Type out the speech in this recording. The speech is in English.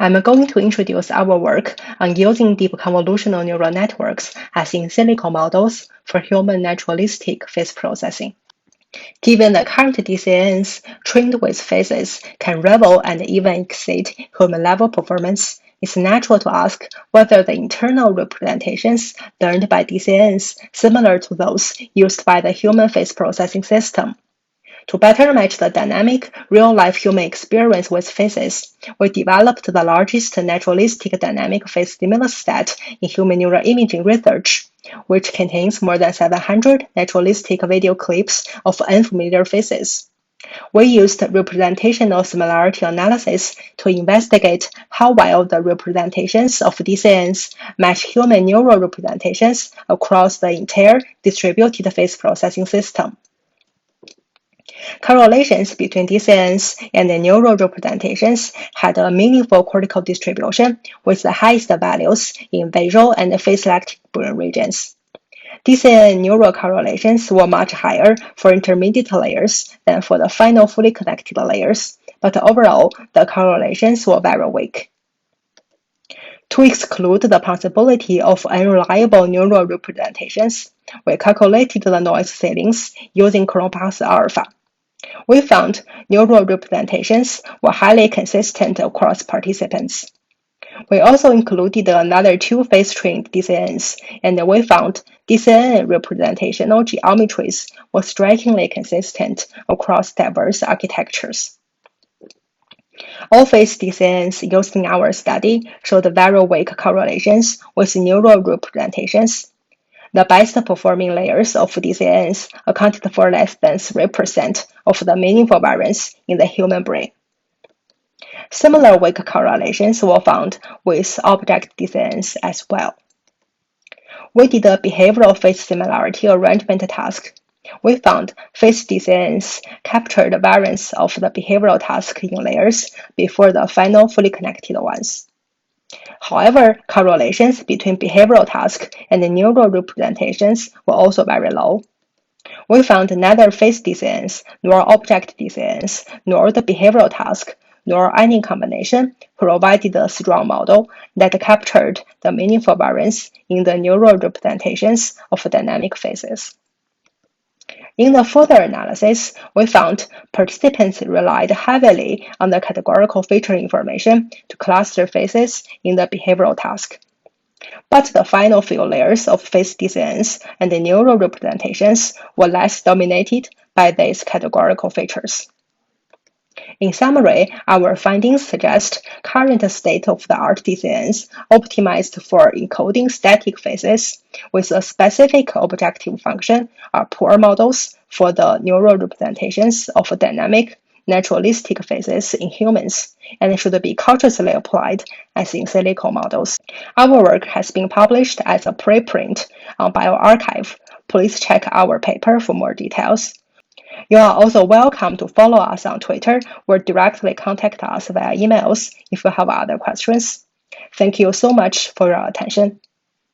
I'm going to introduce our work on using deep convolutional neural networks as in silico models for human naturalistic face processing. Given the current DCNNs trained with faces can rival and even exceed human-level performance, it's natural to ask whether the internal representations learned by DCNNs similar to those used by the human face processing system. To better match the dynamic, real-life human experience with faces, we developed the largest naturalistic dynamic face stimulus set in human neural imaging research, which contains more than 700 naturalistic video clips of unfamiliar faces. We used representational similarity analysis to investigate how well the representations of DCNs match human neural representations across the entire distributed face processing system. Correlations between DCNs and the neural representations had a meaningful cortical distribution with the highest values in visual and face-selective brain regions. DCN neural correlations were much higher for intermediate layers than for the final fully connected layers, but overall, the correlations were very weak. To exclude the possibility of unreliable neural representations, we calculated the noise ceilings using Chromebox alpha. We found neural representations were highly consistent across participants. We also included another two face-trained DCNs, and we found DCN representational geometries were strikingly consistent across diverse architectures. All face DCNs used in our study showed very weak correlations with neural representations. The best performing layers of DCNs accounted for less than 3% of the meaningful variance in the human brain. Similar weak correlations were found with object DCNs as well. We did a behavioral face similarity arrangement task. We found face DCNs captured the variance of the behavioral task in layers before the final fully connected ones. However, correlations between behavioral task and the neural representations were also very low. We found neither face DCNs, nor object DCNs, nor the behavioral task, nor any combination provided a strong model that captured the meaningful variance in the neural representations of dynamic faces. In the further analysis, we found participants relied heavily on the categorical feature information to cluster faces in the behavioral task. But the final few layers of face DCNs and the neural representations were less dominated by these categorical features. In summary, our findings suggest current state-of-the-art DCNs optimized for encoding static faces with a specific objective function are poor models for the neural representations of dynamic, naturalistic faces in humans and should be cautiously applied as in silico models. Our work has been published as a preprint on bioRxiv. Please check our paper for more details. You are also welcome to follow us on Twitter or directly contact us via emails if you have other questions. Thank you so much for your attention.